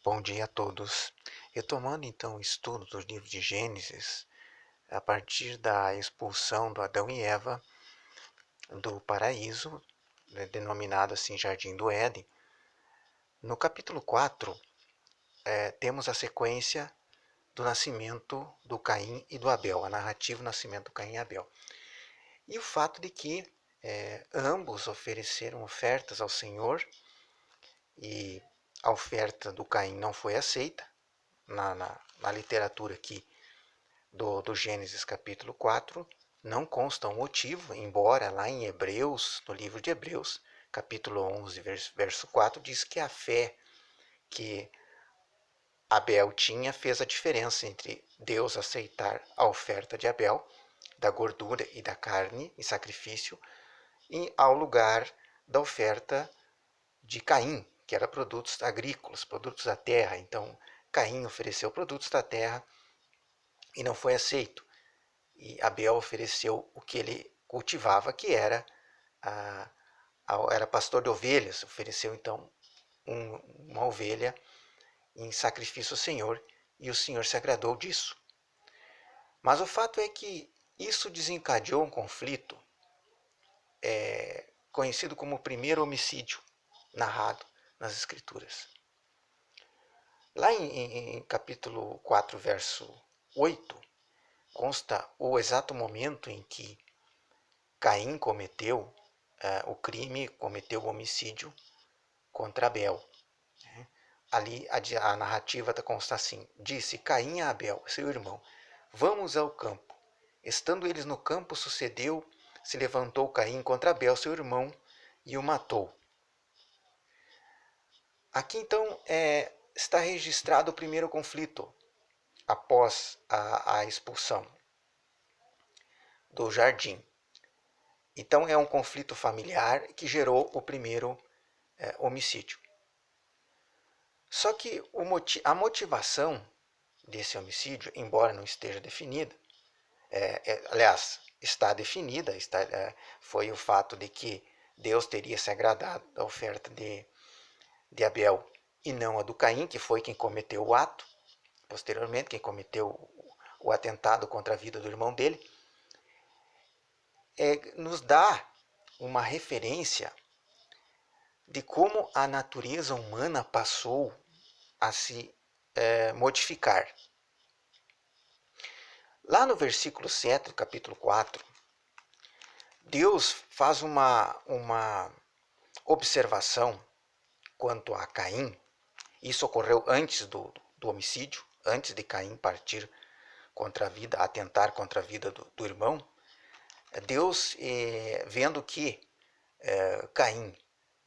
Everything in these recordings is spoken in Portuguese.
Bom dia a todos. Retomando então o estudo do livro de Gênesis, a partir da expulsão do Adão e Eva do paraíso, denominado assim Jardim do Éden, no capítulo 4 temos a sequência do nascimento do Caim e do Abel, a narrativa do nascimento do Caim e Abel. E o fato de que ambos ofereceram ofertas ao Senhor e a oferta do Caim não foi aceita na literatura aqui do Gênesis capítulo 4, não consta o motivo, embora lá em Hebreus, no livro de Hebreus, capítulo 11, verso 4, diz que a fé que Abel tinha fez a diferença entre Deus aceitar a oferta de Abel, da gordura e da carne em sacrifício, e ao lugar da oferta de Caim, que era produtos agrícolas, produtos da terra. Então, Caim ofereceu produtos da terra e não foi aceito. E Abel ofereceu o que ele cultivava, que era era pastor de ovelhas. Ofereceu então uma ovelha em sacrifício ao Senhor, e o Senhor se agradou disso. Mas o fato é que isso desencadeou um conflito conhecido como o primeiro homicídio narrado nas Escrituras. Lá em capítulo 4, verso 8, consta o exato momento em que Caim cometeu o crime, cometeu o homicídio contra Abel. Ali a narrativa consta assim: disse Caim a Abel, seu irmão, vamos ao campo. Estando eles no campo, sucedeu, se levantou Caim contra Abel, seu irmão, e o matou. Aqui então está registrado o primeiro conflito após a expulsão do jardim. Então é um conflito familiar que gerou o primeiro homicídio. Só que a motivação desse homicídio, embora não esteja definida, aliás, está definida, foi o fato de que Deus teria se agradado da oferta de Abel e não a do Caim, que foi quem cometeu o ato, posteriormente, quem cometeu o atentado contra a vida do irmão dele, nos dá uma referência de como a natureza humana passou a se modificar. Lá no versículo 7 do capítulo 4, Deus faz uma observação quanto a Caim. Isso ocorreu antes do homicídio, antes de Caim partir contra a vida, atentar contra a vida do irmão. Deus, vendo que Caim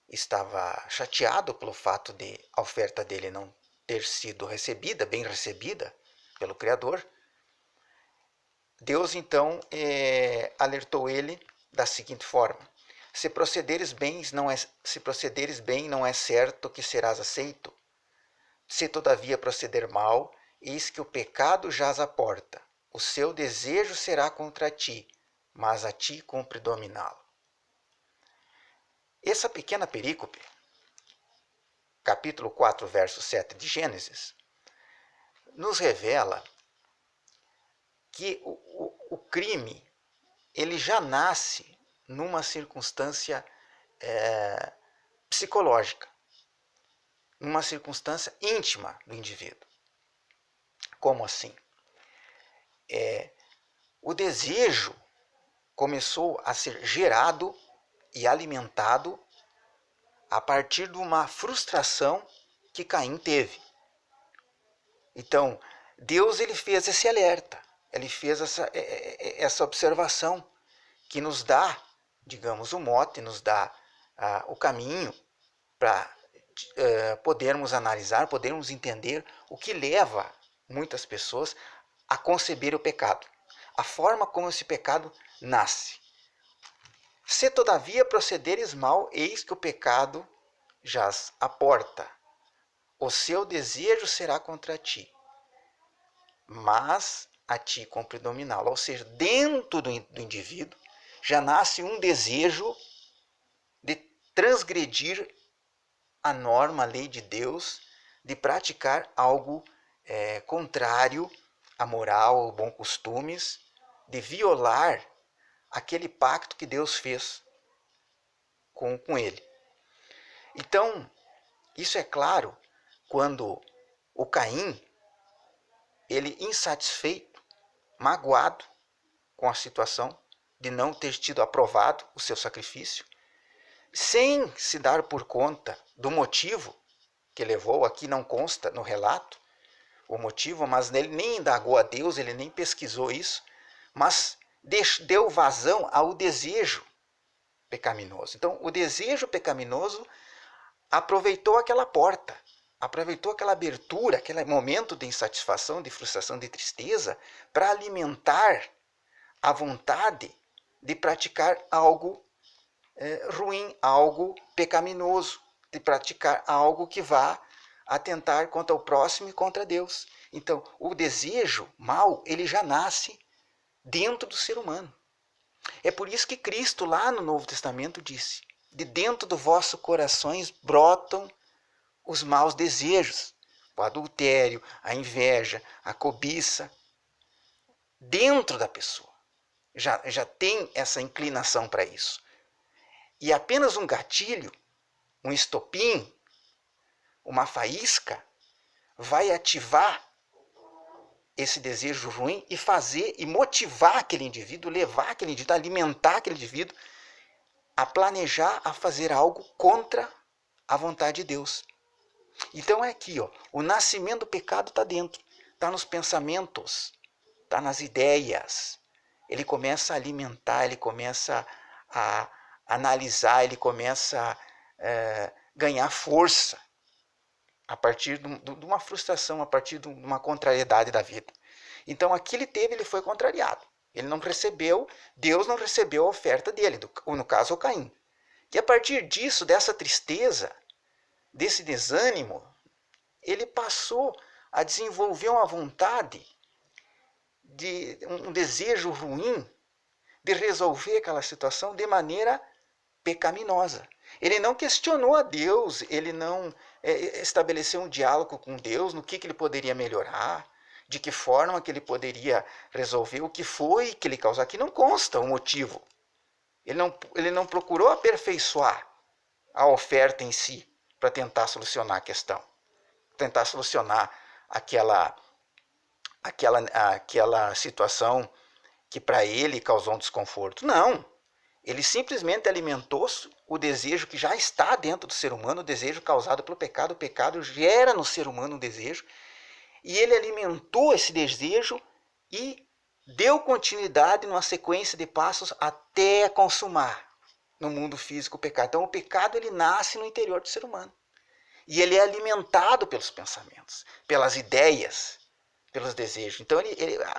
estava chateado pelo fato de a oferta dele não ter sido recebida, bem recebida pelo Criador, Deus então alertou ele da seguinte forma: se procederes bem, não é certo que serás aceito. Se todavia proceder mal, eis que o pecado jaz à porta. O seu desejo será contra ti, mas a ti cumpre dominá-lo. Essa pequena perícope, capítulo 4, verso 7 de Gênesis, nos revela que o crime ele já nasce numa circunstância psicológica, numa circunstância íntima do indivíduo. Como assim? O desejo começou a ser gerado e alimentado a partir de uma frustração que Caim teve. Então, Deus ele fez esse alerta, ele fez essa observação que nos dá, digamos, o mote, nos dá o caminho para podermos analisar, podermos entender o que leva muitas pessoas a conceber o pecado, a forma como esse pecado nasce. Se todavia procederes mal, eis que o pecado jaz à porta. O seu desejo será contra ti, mas a ti cumpre dominá-lo. Ou seja, dentro do indivíduo já nasce um desejo de transgredir a norma, a lei de Deus, de praticar algo contrário à moral, aos bons costumes, de violar aquele pacto que Deus fez com ele. Então, isso é claro quando o Caim, ele insatisfeito, magoado com a situação de não ter tido aprovado o seu sacrifício, sem se dar por conta do motivo que levou, aqui não consta no relato o motivo, mas ele nem indagou a Deus, ele nem pesquisou isso, mas deu vazão ao desejo pecaminoso. Então, o desejo pecaminoso aproveitou aquela porta, aproveitou aquela abertura, aquele momento de insatisfação, de frustração, de tristeza, para alimentar a vontade de praticar algo ruim, algo pecaminoso, de praticar algo que vá atentar contra o próximo e contra Deus. Então, o desejo mau, ele já nasce dentro do ser humano. É por isso que Cristo, lá no Novo Testamento, disse: de dentro do vosso corações brotam os maus desejos, o adultério, a inveja, a cobiça. Dentro da pessoa já tem essa inclinação para isso. E apenas um gatilho, um estopim, uma faísca, vai ativar esse desejo ruim e fazer e motivar aquele indivíduo, levar aquele indivíduo, alimentar aquele indivíduo a planejar, a fazer algo contra a vontade de Deus. Então é aqui, ó, o nascimento do pecado está dentro, está nos pensamentos, está nas ideias. Ele começa a alimentar, ele começa a analisar, ele começa a ganhar força a partir de uma frustração, a partir de uma contrariedade da vida. Então aqui ele foi contrariado. Ele não recebeu, Deus não recebeu a oferta dele, no caso o Caim. E a partir disso, dessa tristeza, desse desânimo, ele passou a desenvolver uma vontade, um desejo ruim de resolver aquela situação de maneira pecaminosa. Ele não questionou a Deus, ele não estabeleceu um diálogo com Deus no que ele poderia melhorar, de que forma que ele poderia resolver, o que foi que ele causou. Aqui não consta o motivo. Ele não procurou aperfeiçoar a oferta em si para tentar solucionar a questão, tentar solucionar aquela situação que para ele causou um desconforto. Não. Ele simplesmente alimentou o desejo que já está dentro do ser humano, o desejo causado pelo pecado. O pecado gera no ser humano um desejo. E ele alimentou esse desejo e deu continuidade numa sequência de passos até consumar no mundo físico o pecado. Então o pecado ele nasce no interior do ser humano. E ele é alimentado pelos pensamentos, pelas ideias, pelos desejos. Então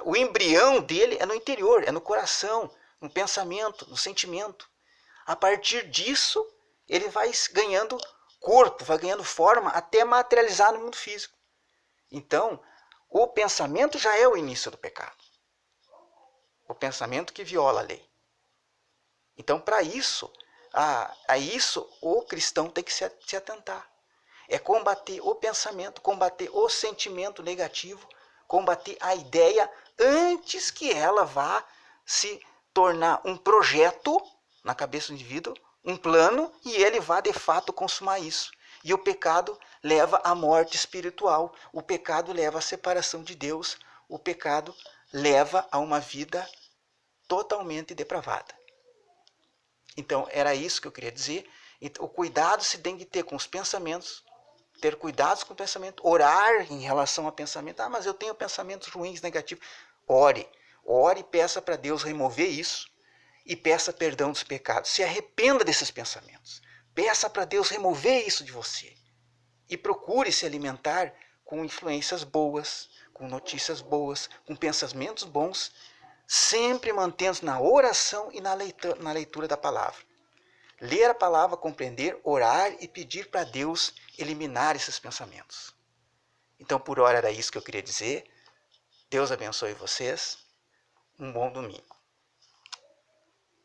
o embrião dele é no interior, é no coração, no pensamento, no sentimento. A partir disso, ele vai ganhando corpo, vai ganhando forma até materializar no mundo físico. Então, o pensamento já é o início do pecado. O pensamento que viola a lei. Então, para isso, a isso o cristão tem que se atentar. É combater o pensamento, combater o sentimento negativo, combater a ideia antes que ela vá se tornar um projeto na cabeça do indivíduo, um plano, e ele vá de fato consumar isso. E o pecado leva à morte espiritual, o pecado leva à separação de Deus, o pecado leva a uma vida totalmente depravada. Então, era isso que eu queria dizer. Então, o cuidado se tem que ter com os pensamentos, ter cuidado com o pensamento, orar em relação ao pensamento. Ah, mas eu tenho pensamentos ruins, negativos. Ore e peça para Deus remover isso e peça perdão dos pecados. Se arrependa desses pensamentos. Peça para Deus remover isso de você. E procure se alimentar com influências boas, com notícias boas, com pensamentos bons, sempre mantendo-se na oração e na leitura da palavra. Ler a palavra, compreender, orar e pedir para Deus eliminar esses pensamentos. Então, por hora era isso que eu queria dizer. Deus abençoe vocês. Um bom domingo.